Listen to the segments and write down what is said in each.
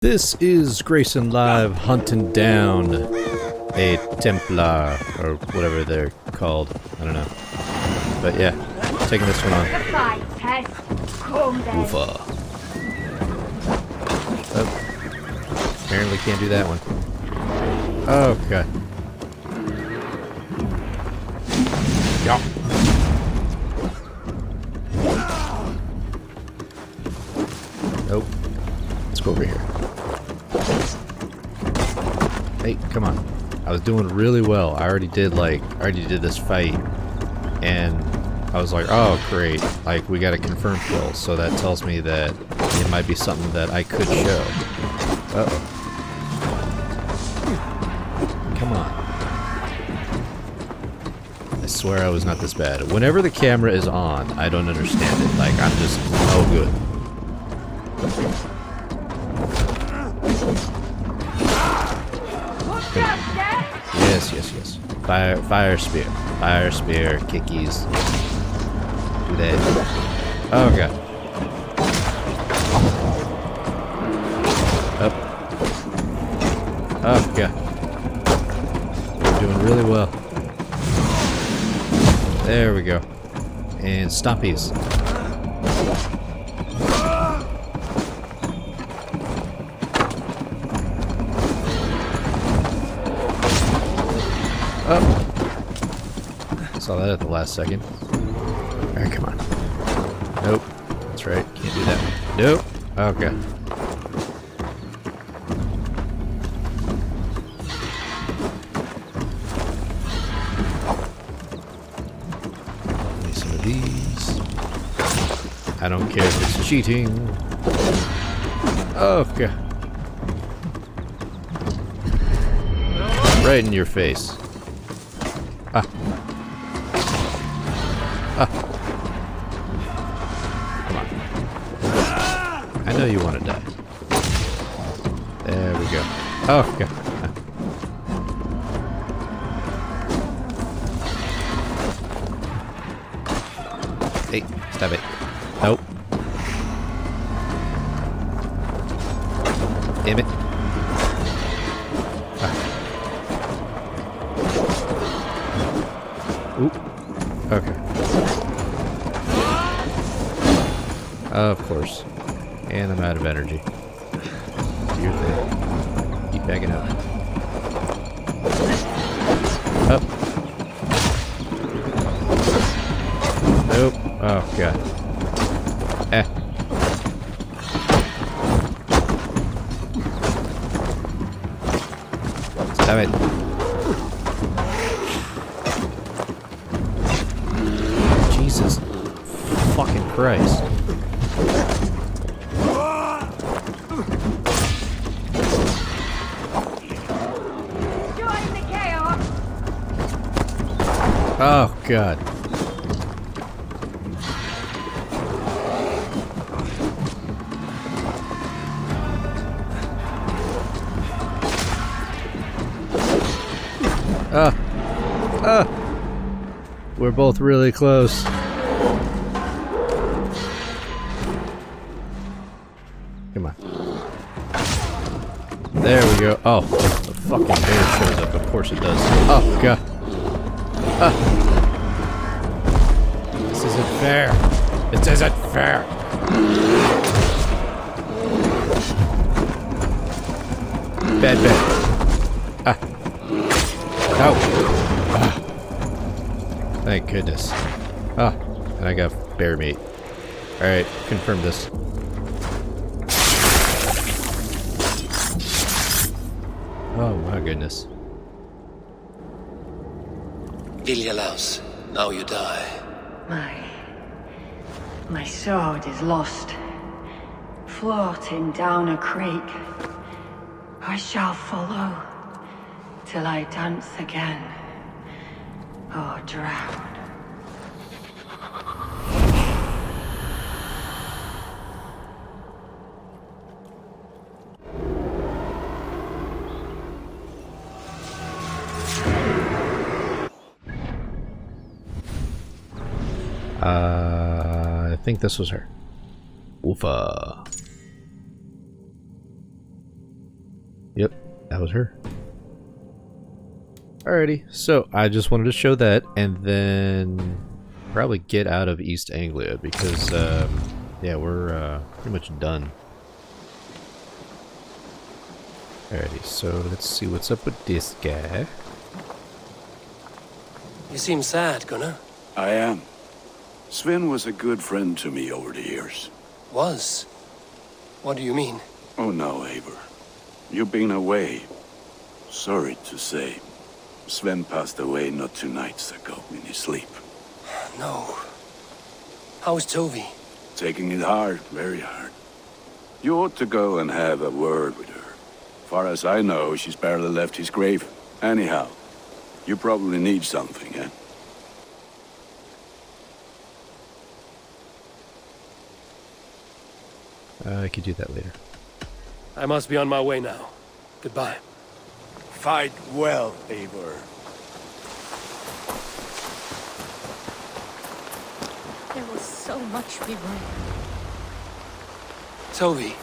This is Grayson Live hunting down a Templar, or whatever they're called. I don't know. But yeah, taking this one on. Woofa. Oh. Apparently can't do that one. Oh, God. Yup. Nope. Let's go over here. Hey, come on. I was doing really well. I already did this fight, and I was like, oh great, like we got a confirmed kill, so that tells me that it might be something that I could show. Uh-oh. Come on. I swear I was not this bad. Whenever the camera is on, I don't understand it. Like, I'm just no good. Yes. Fire spear. Fire spear, kickies. Do that. Oh god. Up. Oh god. We're doing really well. There we go. And stompies. Oh. Saw that at the last second. Alright, come on. Nope. That's right. Can't do that. Nope. Okay. Give me some of these. I don't care if it's cheating. Okay. Right in your face. Ah. Come on. I know you want to die. There we go. Oh, okay. Hey, stop it. Nope. Damn it. Oop. Okay. Of course. And I'm out of energy. Do your thing. Keep backing up. Up. Nope. Oh, God. Eh. Stop it. Jesus fucking Christ. Oh god. We're both really close. Come on. There we go. Oh, the fucking bear shows up. Of course it does. Oh, God. This isn't fair. This isn't fair. Bad bear. No. Thank goodness. And I got bear meat. Alright, confirm this. Oh my goodness. Ilyalaus, now you die. My sword is lost. Floating down a creek. I shall follow till I dance again. Or drown. I think this was her. Woofa. Yep, that was her. Alrighty, so I just wanted to show that, and then probably get out of East Anglia because, yeah, we're pretty much done. Alrighty, so let's see what's up with this guy. You seem sad, Gunnar. I am. Sven was a good friend to me over the years. Was? What do you mean? Oh no, Eivor. You've been away. Sorry to say. Sven passed away not 2 nights ago in his sleep. No. How's Tovi? Taking it hard, very hard. You ought to go and have a word with her. Far as I know, she's barely left his grave. Anyhow, you probably need something, eh? I could do that later. I must be on my way now. Goodbye. Fight well, Eivor. There was so much we were. Tovi,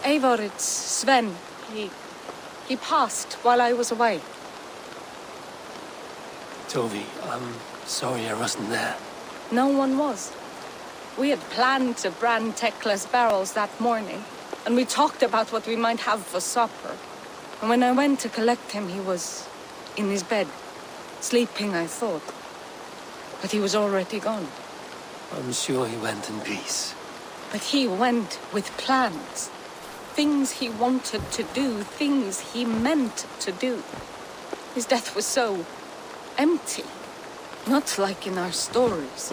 Eivor, it's Sven. He passed while I was away. Tovi, I'm sorry I wasn't there. No one was. We had planned to brand Tekla's barrels that morning, and we talked about what we might have for supper. And when I went to collect him, he was in his bed, sleeping, I thought. But he was already gone. I'm sure he went in peace. But he went with plans. Things he wanted to do, things he meant to do. His death was so empty, not like in our stories.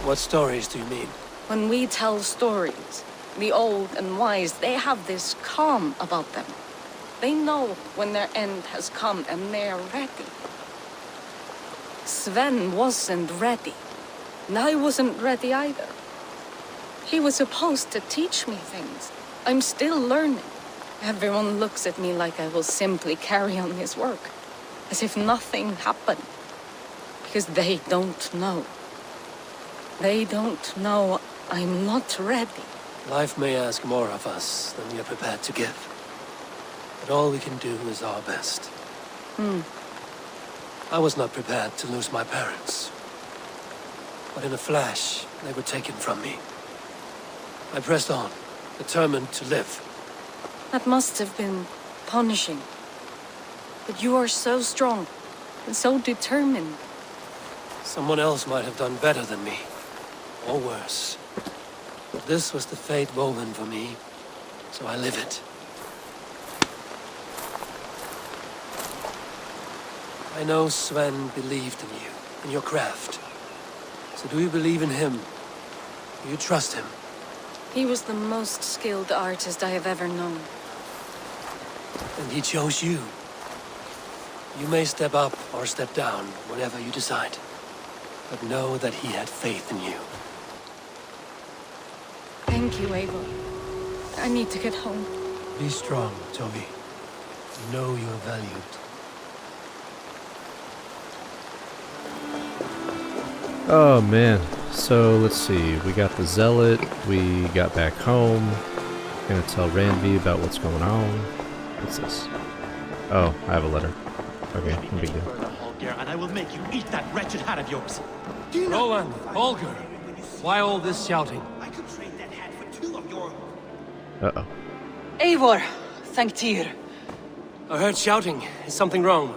What stories do you mean? When we tell stories, the old and wise, they have this calm about them. They know when their end has come and they're ready. Sven wasn't ready. And I wasn't ready either. He was supposed to teach me things. I'm still learning. Everyone looks at me like I will simply carry on his work. As if nothing happened. Because they don't know. They don't know I'm not ready. Life may ask more of us than we are prepared to give. But all we can do is our best. I was not prepared to lose my parents. But in a flash, they were taken from me. I pressed on, determined to live. That must have been punishing. But you are so strong and so determined. Someone else might have done better than me. Or worse. But this was the fate woven for me, so I live it. I know Sven believed in you, in your craft. So do you believe in him? Do you trust him? He was the most skilled artist I have ever known. And he chose you. You may step up or step down whenever you decide. But know that he had faith in you. Thank you, Eivor. I need to get home. Be strong, Toby. Know you're valued. Oh man, so let's see, we got the Zealot, we got back home, gonna tell Randvi about what's going on. What's this? Oh, I have a letter. Okay, no big deal. And I will make you eat that wretched hat of yours. Roland, Holger, why all this shouting? I could trade that hat for 2 of your... Uh-oh. Eivor, thank Tyr. I heard shouting. Is something wrong?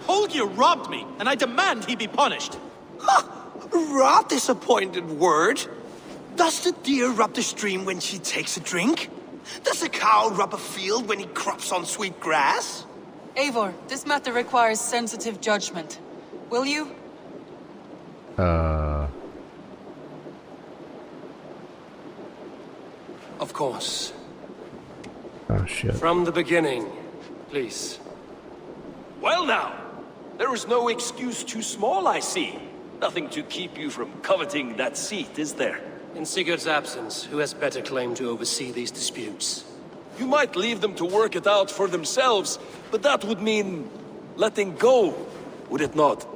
Holger robbed me, and I demand he be punished. Rot is a pointed word. Does the deer rub the stream when she takes a drink? Does the cow rub a field when he crops on sweet grass? Eivor, this matter requires sensitive judgment. Will you? Of course. Oh shit. From the beginning, please. Well now, there is no excuse too small, I see. Nothing to keep you from coveting that seat, is there? In Sigurd's absence, who has better claim to oversee these disputes? You might leave them to work it out for themselves, but that would mean letting go, would it not?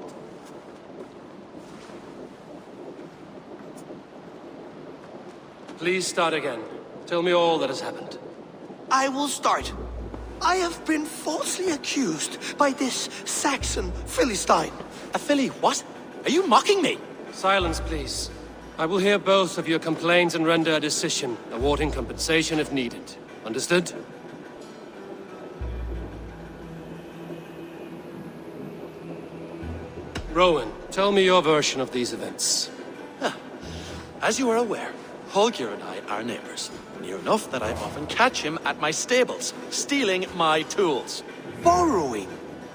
Please start again. Tell me all that has happened. I will start. I have been falsely accused by this Saxon Philistine. A filly, what? Are you mocking me? Silence, please. I will hear both of your complaints and render a decision, awarding compensation if needed. Understood? Rowan, tell me your version of these events. As you are aware, Holger and I are neighbors. Near enough that I often catch him at my stables, stealing my tools. Borrowing.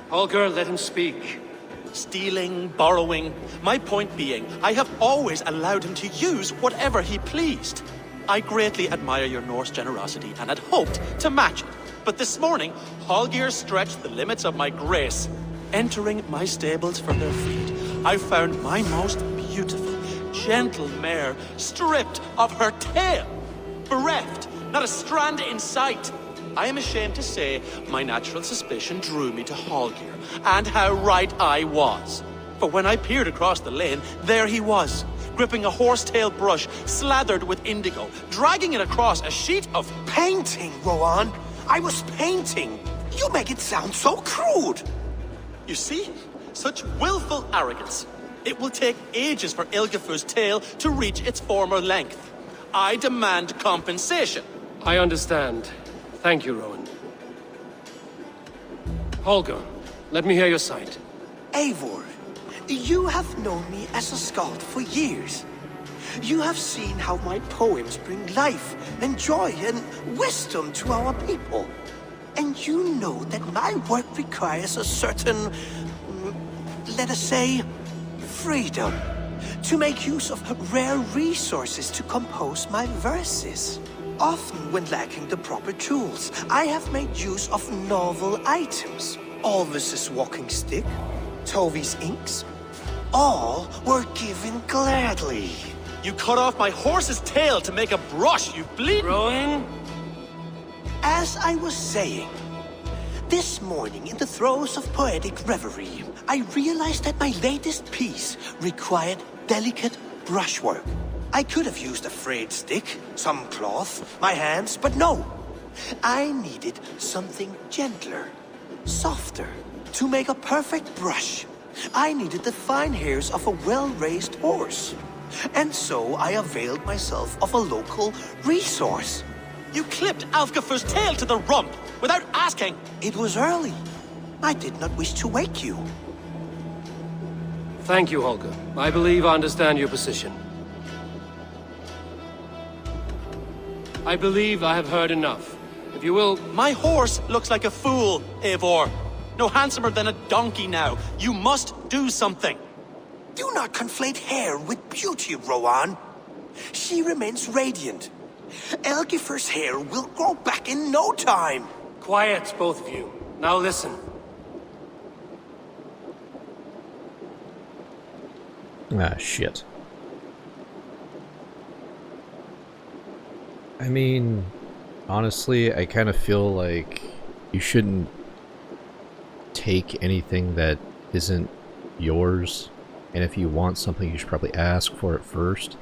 Holger, let him speak. Stealing, borrowing. My point being, I have always allowed him to use whatever he pleased. I greatly admire your Norse generosity and had hoped to match it. But this morning, Holger stretched the limits of my grace. Entering my stables for their feed, I found my most beautiful, gentle mare stripped of her tail. Bereft, not a strand in sight. I am ashamed to say my natural suspicion drew me to Holger, and how right I was. For when I peered across the lane, there he was, gripping a horsetail brush slathered with indigo, dragging it across a sheet of... Painting, Rowan. I was painting. You make it sound so crude. You see? Such willful arrogance. It will take ages for Ilgafur's tail to reach its former length. I demand compensation. I understand. Thank you, Rowan. Holger, let me hear your side. Eivor, you have known me as a skald for years. You have seen how my poems bring life and joy and wisdom to our people. And you know that my work requires a certain, let us say, freedom. To make use of rare resources to compose my verses. Often when lacking the proper tools, I have made use of novel items. Alvis's walking stick, Tovi's inks. All were given gladly. You cut off my horse's tail to make a brush, you bleed... Rowan? As I was saying, this morning in the throes of poetic reverie, I realized that my latest piece required delicate brushwork. I could have used a frayed stick, some cloth, my hands, but no. I needed something gentler, softer, to make a perfect brush. I needed the fine hairs of a well-raised horse. And so I availed myself of a local resource. You clipped Alfgafur's tail to the rump without asking. It was early. I did not wish to wake you. Thank you, Holger. I believe I understand your position. I believe I have heard enough. If you will... My horse looks like a fool, Eivor. No handsomer than a donkey now. You must do something. Do not conflate hair with beauty, Rowan. She remains radiant. Elgifur's hair will grow back in no time. Quiet, both of you. Now listen. Ah, shit. I mean, honestly, I kind of feel like you shouldn't take anything that isn't yours. And if you want something, you should probably ask for it first.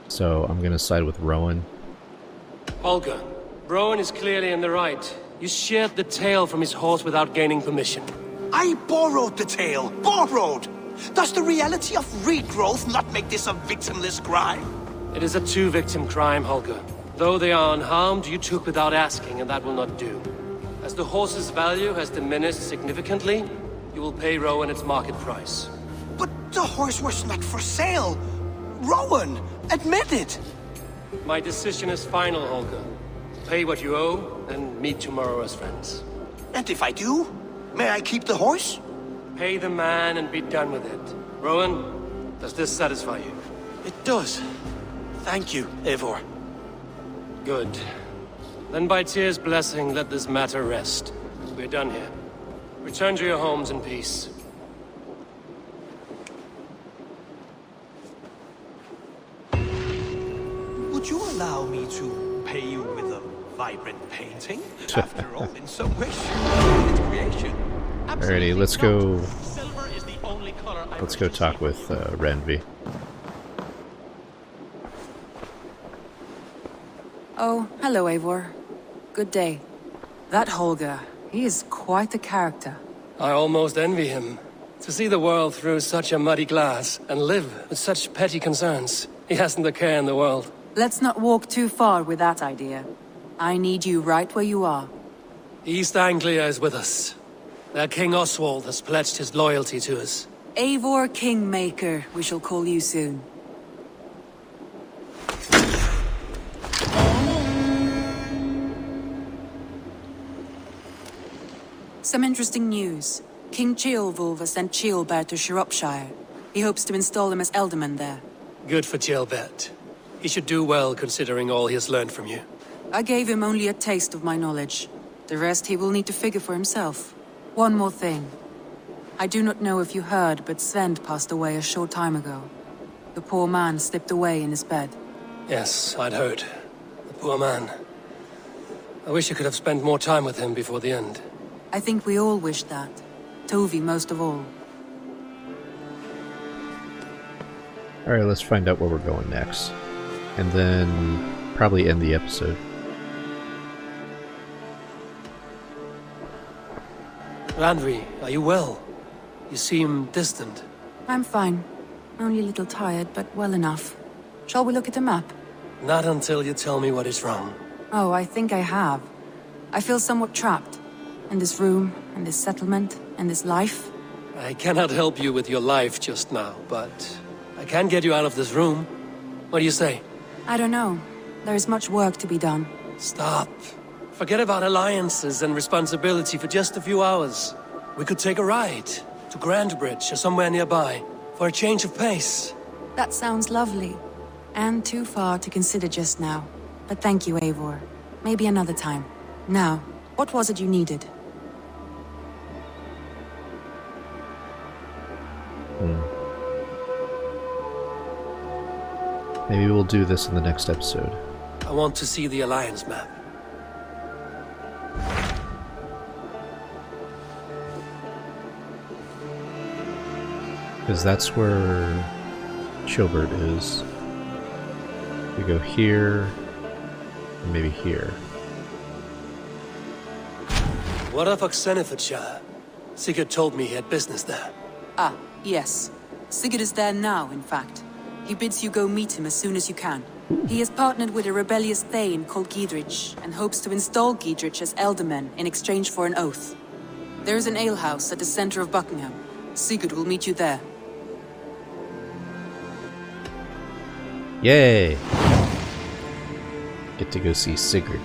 So I'm gonna side with Rowan. Holger, Rowan is clearly in the right. You sheared the tail from his horse without gaining permission. I borrowed the tail. Borrowed! Does the reality of regrowth not make this a victimless crime? It is a two-victim crime, Holger. Though they are unharmed, you took without asking, and that will not do. As the horse's value has diminished significantly, you will pay Rowan its market price. But the horse was not for sale. Rowan, admit it. My decision is final, Holger. Pay what you owe, and meet tomorrow as friends. And if I do, may I keep the horse? Pay the man and be done with it. Rowan, does this satisfy you? It does. Thank you, Eivor. Good. Then by Tyr's blessing, let this matter rest. We're done here. Return to your homes in peace. Would you allow me to pay you with a vibrant painting. After all, in some way, it's creation. Alrighty, let's go. Silver is the only color I Let's wish go to talk see. with Ranvi. Oh, hello, Eivor. Good day. That Holger, he is quite a character. I almost envy him. To see the world through such a muddy glass and live with such petty concerns. He hasn't a care in the world. Let's not walk too far with that idea. I need you right where you are. East Anglia is with us. Their King Oswald has pledged his loyalty to us. Eivor Kingmaker, we shall call you soon. Some interesting news. King Ceolwulf has sent Ceolbert to Shropshire. He hopes to install him as Elderman there. Good for Ceolbert. He should do well considering all he has learned from you. I gave him only a taste of my knowledge. The rest he will need to figure for himself. One more thing. I do not know if you heard, but Sven passed away a short time ago. The poor man slipped away in his bed. Yes, I'd heard. The poor man. I wish I could have spent more time with him before the end. I think we all wish that. Tovi most of all. Alright, let's find out where we're going next. And then probably end the episode. Randvi, are you well? You seem distant. I'm fine. Only a little tired, but well enough. Shall we look at the map? Not until you tell me what is wrong. Oh, I think I have. I feel somewhat trapped. In this room, in this settlement, in this life. I cannot help you with your life just now, but I can get you out of this room. What do you say? I don't know. There is much work to be done. Stop. Forget about alliances and responsibility for just a few hours. We could take a ride to Grandbridge or somewhere nearby for a change of pace. That sounds lovely. And too far to consider just now. But thank you, Eivor. Maybe another time. Now, what was it you needed? Maybe we'll do this in the next episode. I want to see the alliance map. Because that's where Chilbert is. We go here, and maybe here. What of Oxenfordshire? Sigurd told me he had business there. Ah, yes. Sigurd is there now, in fact. He bids you go meet him as soon as you can. He has partnered with a rebellious Thane called Giedrich, and hopes to install Giedrich as Elderman in exchange for an oath. There is an alehouse at the center of Buckingham. Sigurd will meet you there. Yay! Get to go see Sigurd.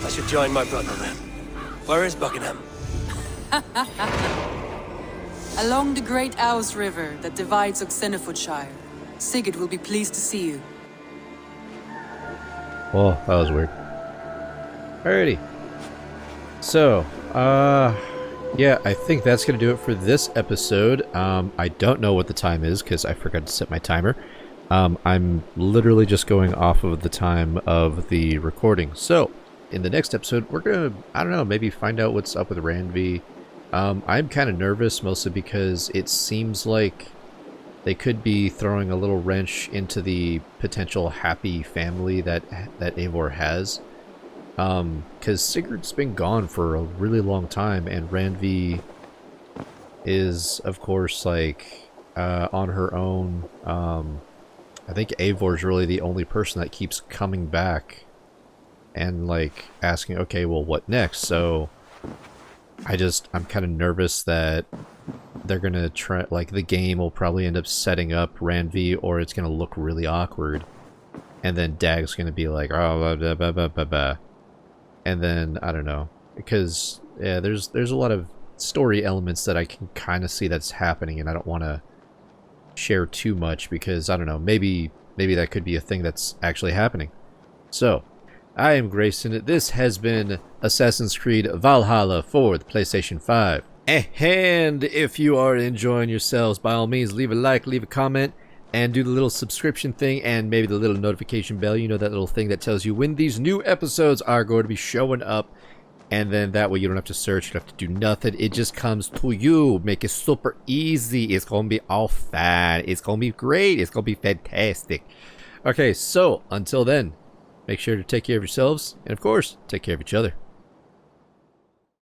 I should join my brother then. Where is Buckingham? Along the Great Ouse River that divides Oxenfordshire. Sigurd will be pleased to see you. Oh, that was weird. Alrighty. So, yeah, I think that's going to do it for this episode. I don't know what the time is because I forgot to set my timer. I'm literally just going off of the time of the recording. So, in the next episode, we're going to, I don't know, maybe find out what's up with Randvi. I'm kind of nervous, mostly because it seems like they could be throwing a little wrench into the potential happy family that Eivor has. Because Sigurd's been gone for a really long time, and Randvi is, of course, like, on her own. I think Eivor's really the only person that keeps coming back and, like, asking, okay, well, what next? So, I'm kind of nervous that they're gonna try, like, the game will probably end up setting up Randvi, or it's gonna look really awkward. And then Dag's gonna be like, oh, blah, blah, blah, blah, blah. And then, I don't know, because, yeah, there's a lot of story elements that I can kind of see that's happening, and I don't want to share too much, because, I don't know, maybe that could be a thing that's actually happening. So, I am Grayson. This has been Assassin's Creed Valhalla for the PlayStation 5. And if you are enjoying yourselves, by all means, leave a like, leave a comment, and do the little subscription thing and maybe the little notification bell. You know, that little thing that tells you when these new episodes are going to be showing up. And then that way you don't have to search, you don't have to do nothing. It just comes to you. Make it super easy. It's going to be all fun. It's going to be great. It's going to be fantastic. Okay, so until then, make sure to take care of yourselves. And of course, take care of each other.